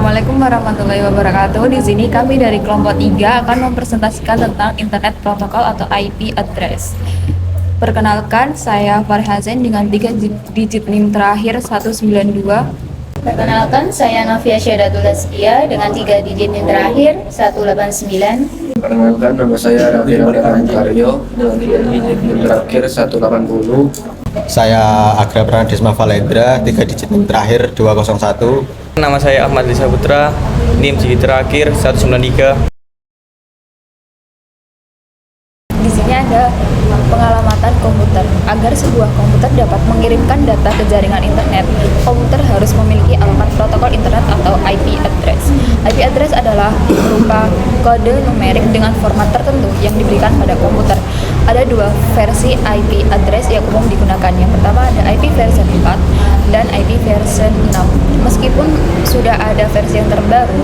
Assalamualaikum warahmatullahi wabarakatuh. Di sini kami dari kelompok 3 akan mempresentasikan tentang Internet Protocol atau IP address. Perkenalkan, saya Farhazen dengan 3 digit NIM terakhir 192. Perkenalkan, saya Novia Syahdatul Askia dengan 3 digit NIM terakhir 189. Perkenalkan, nama saya Raffi Ramadan Karyo dengan 3 digit NIM terakhir 180. Saya Agra Pranadisma Valendra, 3 digit NIM terakhir 201. Nama saya Ahmad Lisa Putra, NIM digit terakhir 193. Di sini ada pengalamatan komputer. Agar sebuah komputer dapat mengirimkan data ke jaringan internet, komputer harus memiliki alamat protokol internet atau IP address. IP address adalah berupa kode numerik dengan format tertentu yang diberikan pada komputer. Ada 2 versi IP address yang umum digunakan. Yang pertama ada IP version 4 dan IP version 6. Meskipun sudah ada versi yang terbaru,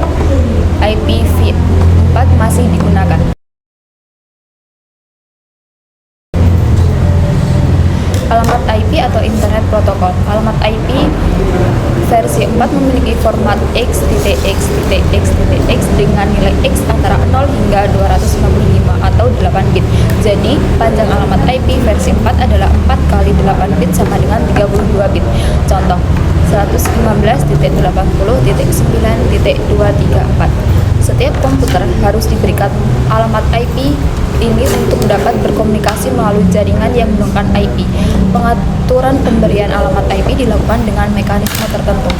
IPv4 masih digunakan. Alamat IP atau Internet Protocol. Alamat IP versi 4 memiliki format x.x.x.x dengan nilai x antara 0 hingga 255 atau 8 bit. Jadi, panjang alamat IP versi 4 adalah 4 kali 8 bit sama dengan 32 bit. Contoh, 115.80.9.234. Setiap komputer harus diberikan alamat IP ini untuk dapat berkomunikasi melalui jaringan yang menggunakan IP. Pengaturan pemberian alamat IP dilakukan dengan mekanisme tertentu.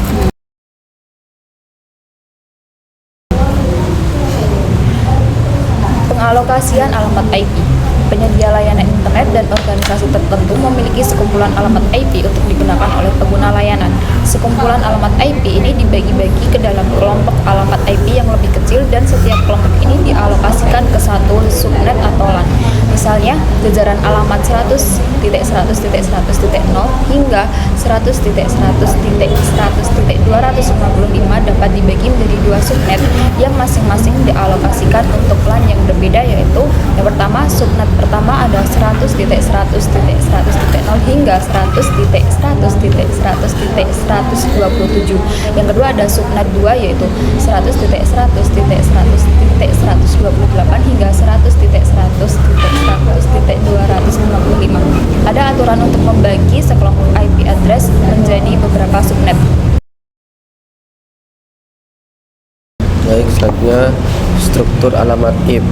Pengalokasian alamat IP. Penyedia layanan internet dan organisasi tertentu memiliki sekumpulan alamat IP untuk digunakan oleh pengguna layanan. Sekumpulan alamat IP ini dibagi-bagi ke dalam kelompok alamat IP yang lebih kecil dan setiap kelompok ini dialokasikan ke satu subnet atau LAN. Misalnya, jajaran alamat 100.100.100.0 hingga 100.100.100.255 dapat dibagi menjadi 2 subnet yang masing-masing dialokasikan untuk LAN yang berbeda, yaitu yang pertama, subnet pertama ada 100.100.100.0 hingga 100.100.100.127. Yang kedua ada subnet 2 yaitu 100.100.100.128 hingga 100.100.100.255. Ada aturan untuk membagi sekelompok IP address menjadi beberapa subnet. Baik, selanjutnya struktur alamat IP.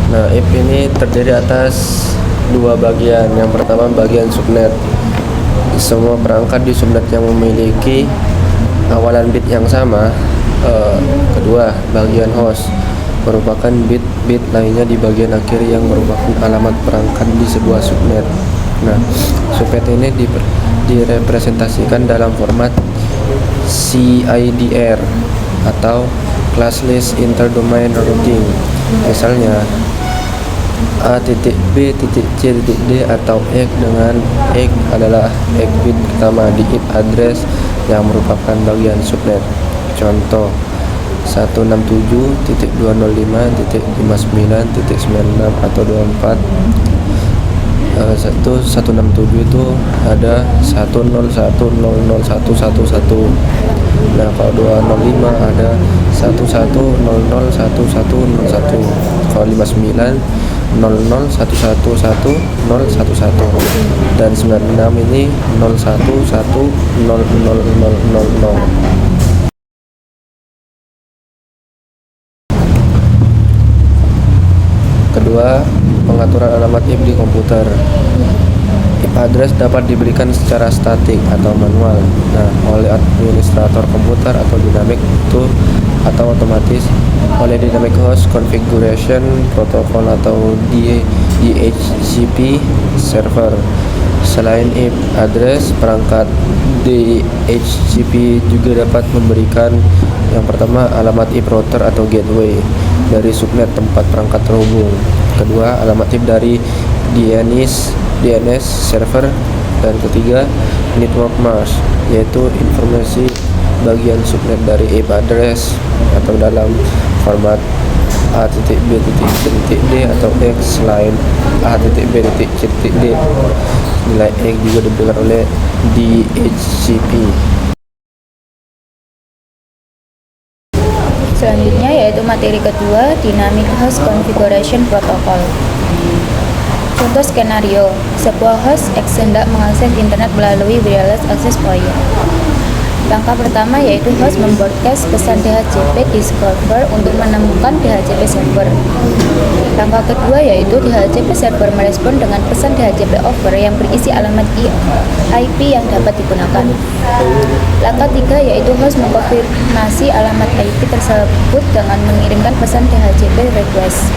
Nah, IP ini terdiri atas 2 bagian. Yang pertama bagian subnet. Semua perangkat di subnet yang memiliki awalan bit yang sama. Kedua, bagian host merupakan bit-bit lainnya di bagian akhir yang merupakan alamat perangkat di sebuah subnet. Nah, subnet ini direpresentasikan dalam format CIDR atau Classless Interdomain Routing. Misalnya A.B.C.D atau X dengan X adalah X bit pertama di IP address yang merupakan bagian subnet. Contoh 167.205.59.96 atau 24. 167 itu ada 101.00.111. Nah, kalau 205 ada 11.00.1101. Kalau 59 00.111.011 dan 96 ini 01.10.00.00. Kedua, pengaturan alamat IP di komputer. IP address dapat diberikan secara statik atau manual. Nah, oleh administrator komputer atau dynamic itu atau otomatis oleh dynamic host configuration protocol atau DHCP server. Selain IP address, perangkat DHCP juga dapat memberikan yang pertama alamat IP router atau gateway dari subnet tempat perangkat terhubung. Kedua, alamat IP dari DNS server, dan ketiga, network mask, yaitu informasi bagian subnet dari IP address atau dalam format A.B.C.D atau X. Selain A.B.C.D, nilai X juga diberikan oleh DHCP. Selanjutnya yaitu materi kedua, Dynamic Host Configuration Protocol. Contoh skenario, sebuah host X hendak mengakses internet melalui wireless access point. Langkah pertama yaitu host membroadcast pesan DHCP di server untuk menemukan DHCP server. Langkah kedua yaitu DHCP server merespon dengan pesan DHCP over yang berisi alamat IP yang dapat digunakan. Langkah tiga yaitu host mengkonfirmasi alamat IP tersebut dengan mengirimkan pesan DHCP request.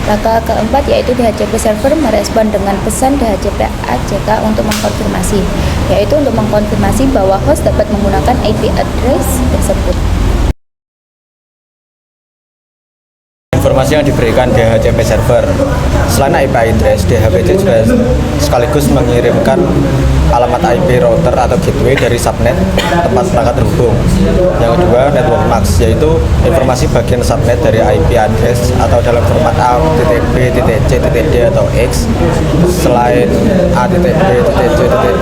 Langkah keempat yaitu DHCP server merespon dengan pesan DHCP ACK untuk mengkonfirmasi, yaitu untuk mengkonfirmasi bahwa host dapat menggunakan IP address tersebut. Informasi yang diberikan DHCP server. Selain IP address, DHCP juga sekaligus mengirimkan alamat IP router atau gateway dari subnet tempat perangkat terhubung. Yang kedua, network mask, yaitu informasi bagian subnet dari IP address atau dalam format A, B, C, D atau X. Selain A, B, C,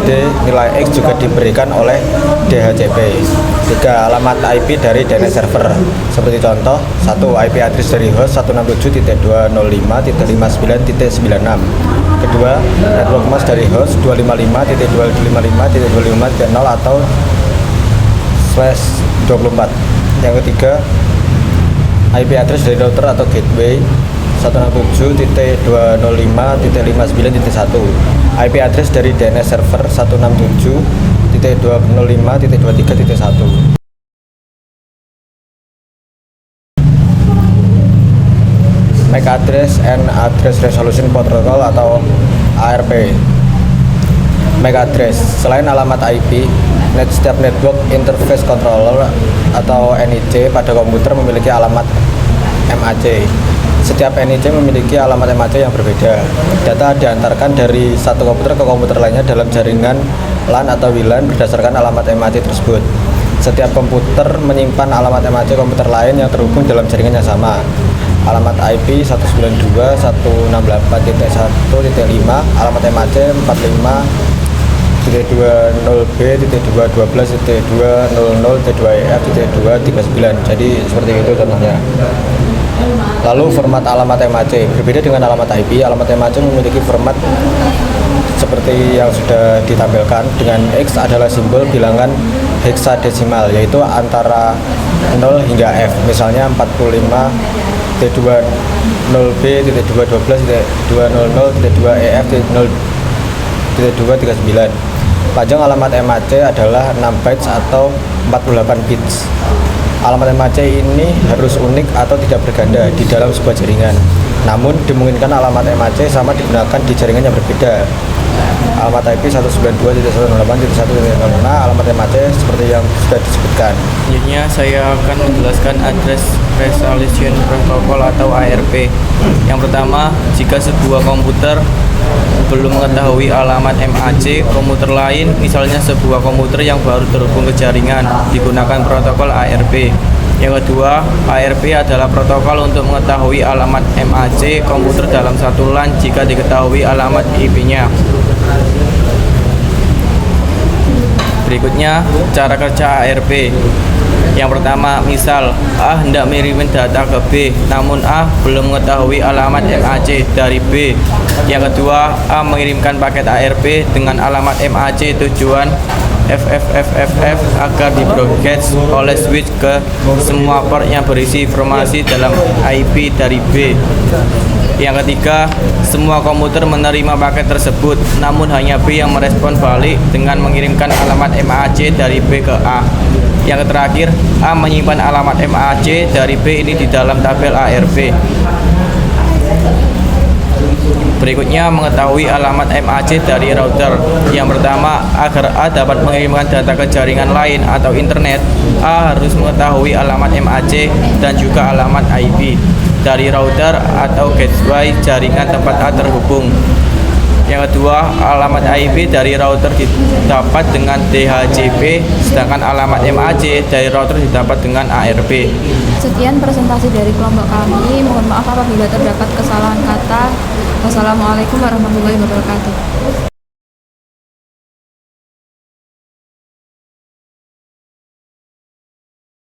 D, nilai X juga diberikan oleh DHCP. 3. Alamat IP dari DNS server. Seperti contoh, 1. IP address dari host 167.205.59.96. Kedua, network mask dari host 255.255.25.0 atau /24. Yang ketiga, IP address dari router atau gateway 167.205.59.1. IP address dari DNS server 167.205.23.1. MAC Address and Address Resolution Protocol atau ARP. MAC Address, selain alamat IP, setiap Network Interface Controller atau NIC pada komputer memiliki alamat MAC. Setiap NIC memiliki alamat MAC yang berbeda. Data diantarkan dari satu komputer ke komputer lainnya dalam jaringan LAN atau WLAN berdasarkan alamat MAC tersebut. Setiap komputer menyimpan alamat MAC komputer lain yang terhubung dalam jaringan yang sama. Alamat IP 192.168.1.5, alamat MAC 45.212.2.00.2EF.239. Jadi seperti itu contohnya. Lalu format alamat MAC berbeda dengan alamat IP. Alamat MAC memiliki format seperti yang sudah ditampilkan. Dengan X adalah simbol bilangan heksadesimal, yaitu antara 0 hingga F. Misalnya 45.212.200.2EF.0.239. Panjang alamat MAC adalah 6 bytes atau 48 bits. Alamat MAC ini harus unik atau tidak berganda di dalam sebuah jaringan. Namun dimungkinkan alamat MAC sama digunakan di jaringan yang berbeda. Alamat IP 192.168.1.5, alamat MAC seperti yang sudah disebutkan. Selanjutnya saya akan menjelaskan Address Resolution Protocol atau ARP. Yang pertama, jika sebuah komputer belum mengetahui alamat MAC komputer lain, misalnya sebuah komputer yang baru terhubung ke jaringan, digunakan protokol ARP. Yang kedua, ARP adalah protokol untuk mengetahui alamat MAC komputer dalam satu LAN jika diketahui alamat IP-nya. Berikutnya, cara kerja ARP. Yang pertama, misal A hendak mengirimkan data ke B, namun A belum mengetahui alamat MAC dari B. Yang kedua, A mengirimkan paket ARP dengan alamat MAC tujuan FFFFF agar di-broadcast oleh switch ke semua port yang berisi informasi dalam IP dari B. Yang ketiga, semua komputer menerima paket tersebut, namun hanya B yang merespon balik dengan mengirimkan alamat MAC dari B ke A. Yang terakhir, A menyimpan alamat MAC dari B ini di dalam tabel ARP. Berikutnya, mengetahui alamat MAC dari router. Yang pertama, agar A dapat mengirimkan data ke jaringan lain atau internet, A harus mengetahui alamat MAC dan juga alamat IP dari router atau gateway jaringan tempat A terhubung. Yang kedua, alamat IP dari router didapat dengan DHCP, sedangkan alamat MAC dari router didapat dengan ARP. Sekian presentasi dari kelompok kami. Mohon maaf apabila terdapat kesalahan kata. Wassalamualaikum warahmatullahi wabarakatuh.